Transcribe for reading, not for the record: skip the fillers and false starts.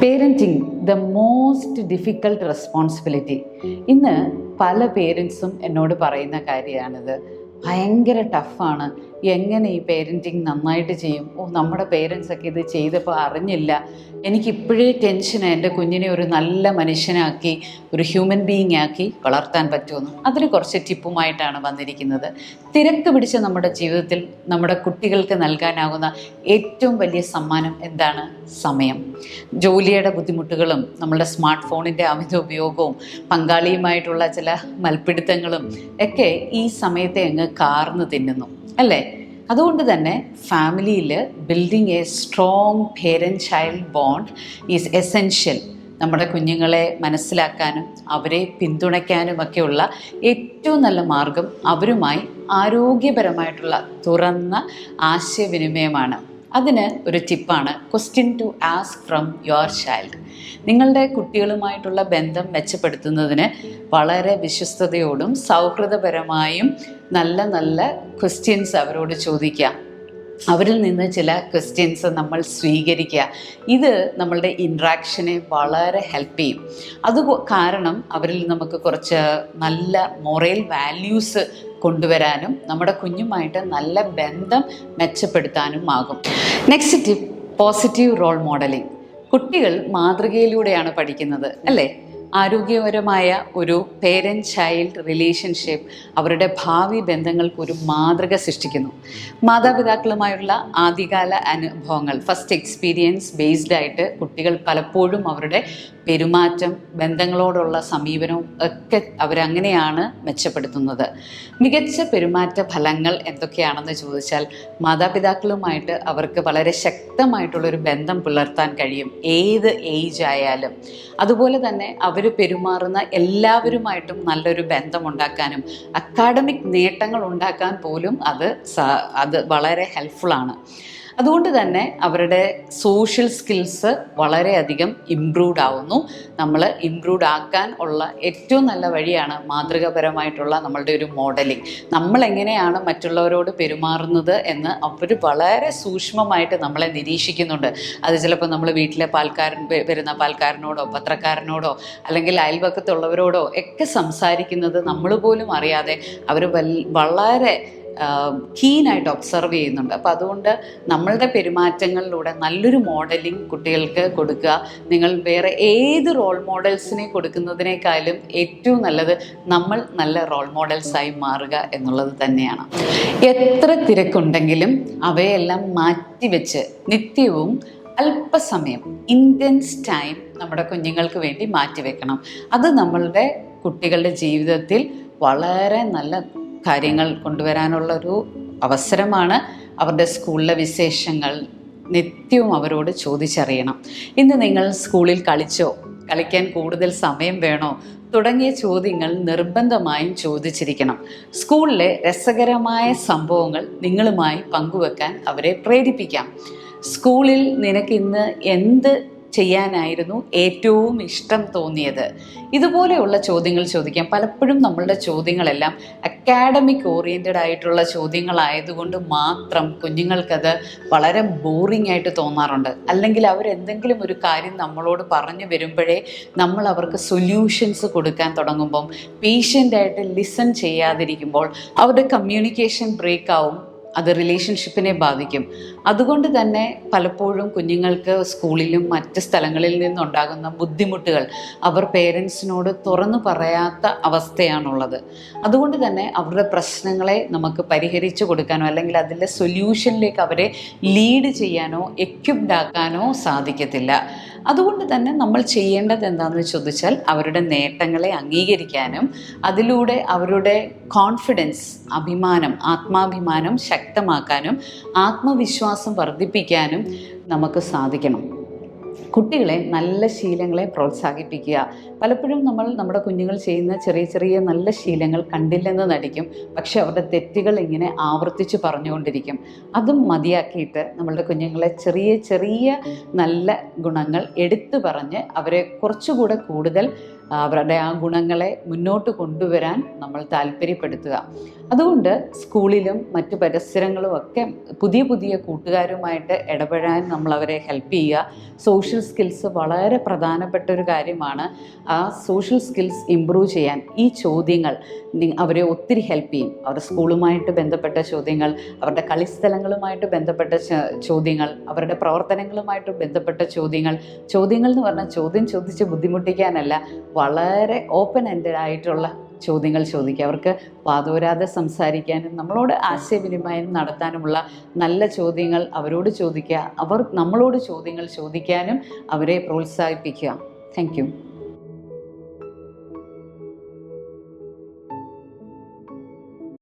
Parenting the most difficult responsibility. ഇന്ന് പല പേരൻസും എന്നോട് പറയുന്ന കാര്യമാണിത്. ഭയങ്കര ടഫാണ്, എങ്ങനെ ഈ പേരൻറ്റിങ് നന്നായിട്ട് ചെയ്യും? നമ്മുടെ പേരൻസൊക്കെ ഇത് ചെയ്തപ്പോൾ അറിഞ്ഞില്ല, എനിക്കിപ്പോഴേ ടെൻഷനാണ് എൻ്റെ കുഞ്ഞിനെ ഒരു നല്ല മനുഷ്യനാക്കി, ഒരു ഹ്യൂമൻ ബീയിങ് ആക്കി വളർത്താൻ പറ്റുമെന്ന്. അതിന് കുറച്ച് ടിപ്പുമായിട്ടാണ് വന്നിരിക്കുന്നത്. തിരക്ക് പിടിച്ച നമ്മുടെ ജീവിതത്തിൽ നമ്മുടെ കുട്ടികൾക്ക് നൽകാനാകുന്ന ഏറ്റവും വലിയ സമ്മാനം എന്താണ്? സമയം. ജോലിയുടെ ബുദ്ധിമുട്ടുകളും നമ്മളുടെ സ്മാർട്ട് ഫോണിൻ്റെ അമിത ഉപയോഗവും പങ്കാളിയുമായിട്ടുള്ള ചില മൽപ്പിടുത്തങ്ങളും ഒക്കെ ഈ സമയത്തെ അങ്ങ് കാർന്ന് തിന്നുന്നു, അല്ലേ? അതുകൊണ്ട് തന്നെ ഫാമിലിയിൽ building A strong parent child bond is essential. നമ്മുടെ കുഞ്ഞുങ്ങളെ മനസ്സിലാക്കാനും അവരെ പിന്തുണയ്ക്കാനുമൊക്കെയുള്ള ഏറ്റവും നല്ല മാർഗം അവരുമായി ആരോഗ്യപരമായിട്ടുള്ള തുറന്ന ആശയവിനിമയമാണ്. അതിന് ഒരു ടിപ്പാണ് question to ask from your child. നിങ്ങളുടെ കുട്ടികളുമായിട്ടുള്ള ബന്ധം മെച്ചപ്പെടുത്തുന്നതിന് വളരെ വിശ്വസ്തയോടും സൗഹൃദപരമായും നല്ല നല്ല ക്വസ്റ്റ്യൻസ് അവരോട് ചോദിക്കുക. അവരിൽ നിന്ന് ചില ക്വസ്റ്റ്യൻസ് നമ്മൾ സ്വീകരിക്കുക. ഇത് നമ്മളുടെ ഇൻട്രാക്ഷനെ വളരെ ഹെൽപ്പ് ചെയ്യും. അത് കാരണം അവരിൽ നമുക്ക് കുറച്ച് നല്ല മൊറൽ വാല്യൂസ് കൊണ്ടുവരാനും നമ്മുടെ കുഞ്ഞുമായിട്ട് നല്ല ബന്ധം മെച്ചപ്പെടുത്താനും ആകും. Next tip, positive role modelling. കുട്ടികൾ മാതൃകയിലൂടെയാണ് പഠിക്കുന്നത്, അല്ലേ? ആരോഗ്യപരമായ ഒരു പേരൻറ്റ് ചൈൽഡ് റിലേഷൻഷിപ്പ് അവരുടെ ഭാവി ബന്ധങ്ങൾക്ക് ഒരു മാതൃക സൃഷ്ടിക്കുന്നു. മാതാപിതാക്കളുമായുള്ള ആദ്യകാല അനുഭവങ്ങൾ, ഫസ്റ്റ് എക്സ്പീരിയൻസ് ബേസ്ഡ് ആയിട്ട് കുട്ടികൾ പലപ്പോഴും അവരുടെ പെരുമാറ്റം, ബന്ധങ്ങളോടുള്ള സമീപനവും ഒക്കെ അവരങ്ങനെയാണ് മെച്ചപ്പെടുത്തുന്നത്. മികച്ച പെരുമാറ്റ ഫലങ്ങൾ എന്തൊക്കെയാണെന്ന് ചോദിച്ചാൽ, മാതാപിതാക്കളുമായിട്ട് അവർക്ക് വളരെ ശക്തമായിട്ടുള്ളൊരു ബന്ധം പുലർത്താൻ കഴിയും, ഏത് ഏജ് ആയാലും. അതുപോലെ തന്നെ അവർ പെരുമാറുന്ന എല്ലാവരുമായിട്ടും നല്ലൊരു ബന്ധമുണ്ടാക്കാനും അക്കാഡമിക് നേട്ടങ്ങൾ ഉണ്ടാക്കാൻ പോലും അത് വളരെ ഹെൽപ്ഫുള്ളാണ്. അതുകൊണ്ട് തന്നെ അവരുടെ സോഷ്യൽ സ്കിൽസ് വളരെയധികം ഇംപ്രൂവ്ഡ് ആവുന്നു. നമ്മൾ ഇംപ്രൂവ്ഡ് ആക്കാൻ ഉള്ള ഏറ്റവും നല്ല വഴിയാണ് മാതൃകാപരമായിട്ടുള്ള നമ്മളുടെ ഒരു മോഡലിംഗ്. നമ്മളെങ്ങനെയാണ് മറ്റുള്ളവരോട് പെരുമാറുന്നത് എന്ന് അവർ വളരെ സൂക്ഷ്മമായിട്ട് നമ്മളെ നിരീക്ഷിക്കുന്നുണ്ട്. അത് ചിലപ്പോൾ നമ്മൾ വീട്ടിലെ വരുന്ന പാൽക്കാരനോടോ പത്രക്കാരനോടോ അല്ലെങ്കിൽ അയൽവക്കത്തുള്ളവരോടോ ഒക്കെ സംസാരിക്കുന്നത് നമ്മൾ പോലും അറിയാതെ അവർ വളരെ കീനായിട്ട് ഒബ്സർവ് ചെയ്യുന്നുണ്ട്. അപ്പോൾ അതുകൊണ്ട് നമ്മളുടെ പെരുമാറ്റങ്ങളിലൂടെ നല്ലൊരു മോഡലിംഗ് കുട്ടികൾക്ക് കൊടുക്കുക. നിങ്ങൾ വേറെ ഏത് റോൾ മോഡൽസിനെ കൊടുക്കുന്നതിനേക്കാളും ഏറ്റവും നല്ലത് നമ്മൾ നല്ല റോൾ മോഡൽസായി മാറുക എന്നുള്ളത് തന്നെയാണ്. എത്ര തിരക്കുണ്ടെങ്കിലും അവയെല്ലാം മാറ്റിവെച്ച് നിത്യവും അല്പസമയം, ഇൻറ്റൻസ് ടൈം നമ്മുടെ കുഞ്ഞുങ്ങൾക്ക് വേണ്ടി മാറ്റിവെക്കണം. അത് നമ്മളുടെ കുട്ടികളുടെ ജീവിതത്തിൽ വളരെ നല്ല കാര്യങ്ങൾ കൊണ്ടുവരാനുള്ളൊരു അവസരമാണ്. അവരുടെ സ്കൂളിലെ വിശേഷങ്ങൾ നിത്യവും അവരോട് ചോദിച്ചറിയണം. ഇന്ന് നിങ്ങൾ സ്കൂളിൽ കളിച്ചോ? കളിക്കാൻ കൂടുതൽ സമയം വേണോ? തുടങ്ങിയ ചോദ്യങ്ങൾ നിർബന്ധമായും ചോദിച്ചിരിക്കണം. സ്കൂളിലെ രസകരമായ സംഭവങ്ങൾ നിങ്ങളുമായി പങ്കുവെക്കാൻ അവരെ പ്രേരിപ്പിക്കാം. സ്കൂളിൽ നിനക്കിന്ന് എന്ത് ചെയ്യാനായിരുന്നു ഏറ്റവും ഇഷ്ടം തോന്നിയത്? ഇതുപോലെയുള്ള ചോദ്യങ്ങൾ ചോദിക്കാം. പലപ്പോഴും നമ്മളുടെ ചോദ്യങ്ങളെല്ലാം അക്കാഡമിക് ഓറിയൻറ്റഡ് ആയിട്ടുള്ള ചോദ്യങ്ങളായതുകൊണ്ട് മാത്രം കുഞ്ഞുങ്ങൾക്കത് വളരെ ബോറിംഗ് ആയിട്ട് തോന്നാറുണ്ട്. അല്ലെങ്കിൽ അവരെന്തെങ്കിലും ഒരു കാര്യം നമ്മളോട് പറഞ്ഞു വരുമ്പോഴേ നമ്മൾ അവർക്ക് സൊല്യൂഷൻസ് കൊടുക്കാൻ തുടങ്ങുമ്പം, പേഷ്യൻ്റായിട്ട് ലിസൺ ചെയ്യാതിരിക്കുമ്പോൾ അവരുടെ കമ്മ്യൂണിക്കേഷൻ ബ്രേക്ക് ആവും. അത് റിലേഷൻഷിപ്പിനെ ബാധിക്കും. അതുകൊണ്ട് തന്നെ പലപ്പോഴും കുഞ്ഞുങ്ങൾക്ക് സ്കൂളിലും മറ്റ് സ്ഥലങ്ങളിൽ നിന്നുണ്ടാകുന്ന ബുദ്ധിമുട്ടുകൾ അവർ പേരൻസിനോട് തുറന്നു പറയാത്ത അവസ്ഥയാണുള്ളത്. അതുകൊണ്ട് തന്നെ അവരുടെ പ്രശ്നങ്ങളെ നമുക്ക് പരിഹരിച്ചു കൊടുക്കാനോ അല്ലെങ്കിൽ അതിൻ്റെ സൊല്യൂഷനിലേക്ക് അവരെ ലീഡ് ചെയ്യാനോ എക്വിപ്ഡ് ആക്കാനോ സാധിക്കത്തില്ല. അതുകൊണ്ട് തന്നെ നമ്മൾ ചെയ്യേണ്ടത് എന്താണെന്ന് ചോദിച്ചാൽ, അവരുടെ നേട്ടങ്ങളെ അംഗീകരിക്കാനും അതിലൂടെ അവരുടെ കോൺഫിഡൻസ്, ആത്മാഭിമാനം ശക്തമാക്കാനും ആത്മവിശ്വാസം വർദ്ധിപ്പിക്കാനും നമുക്ക് സാധിക്കണം. കുട്ടികളെ നല്ല ശീലങ്ങളെ പ്രോത്സാഹിപ്പിക്കുക. പലപ്പോഴും നമ്മുടെ കുഞ്ഞുങ്ങൾ ചെയ്യുന്ന ചെറിയ ചെറിയ നല്ല ശീലങ്ങൾ കണ്ടില്ലെന്ന് നടിക്കും, പക്ഷെ അവരുടെ തെറ്റുകൾ ഇങ്ങനെ ആവർത്തിച്ച് പറഞ്ഞുകൊണ്ടിരിക്കും. അതും മതിയാക്കിയിട്ട് നമ്മളുടെ കുഞ്ഞുങ്ങളെ ചെറിയ ചെറിയ നല്ല ഗുണങ്ങൾ എടുത്തു പറഞ്ഞ് അവരെ കുറച്ചുകൂടെ കൂടുതൽ അവരുടെ ആ ഗുണങ്ങളെ മുന്നോട്ട് കൊണ്ടുവരാൻ നമ്മൾ താല്പര്യപ്പെടുത്തുക. അതുകൊണ്ട് സ്കൂളിലും മറ്റു പരിസരങ്ങളും ഒക്കെ പുതിയ പുതിയ കൂട്ടുകാരുമായിട്ട് ഇടപെടാൻ നമ്മൾ അവരെ ഹെൽപ്പ് ചെയ്യുക. സോഷ്യൽ സ്കിൽസ് വളരെ പ്രധാനപ്പെട്ട ഒരു കാര്യമാണ്. ആ സോഷ്യൽ സ്കിൽസ് ഇമ്പ്രൂവ് ചെയ്യാൻ ഈ ചോദ്യങ്ങൾ അവരെ ഒത്തിരി ഹെൽപ്പ് ചെയ്യും. അവരുടെ സ്കൂളുമായിട്ട് ബന്ധപ്പെട്ട ചോദ്യങ്ങൾ, അവരുടെ കളിസ്ഥലങ്ങളുമായിട്ട് ബന്ധപ്പെട്ട ചോദ്യങ്ങൾ, അവരുടെ പ്രവർത്തനങ്ങളുമായിട്ട് ബന്ധപ്പെട്ട ചോദ്യങ്ങൾ എന്ന് പറഞ്ഞാൽ ചോദ്യം ചോദിച്ച് ബുദ്ധിമുട്ടിക്കാനല്ല, വളരെ ഓപ്പൺ എൻഡഡ് ആയിട്ടുള്ള ചോദ്യങ്ങൾ ചോദിക്കുക. അവർക്ക് വാതോരാതെ സംസാരിക്കാനും നമ്മളോട് ആശയവിനിമയം നടത്താനുമുള്ള നല്ല ചോദ്യങ്ങൾ അവരോട് ചോദിക്കുക. അവർ നമ്മളോട് ചോദ്യങ്ങൾ ചോദിക്കാനും അവരെ പ്രോത്സാഹിപ്പിക്കുക. Thank you.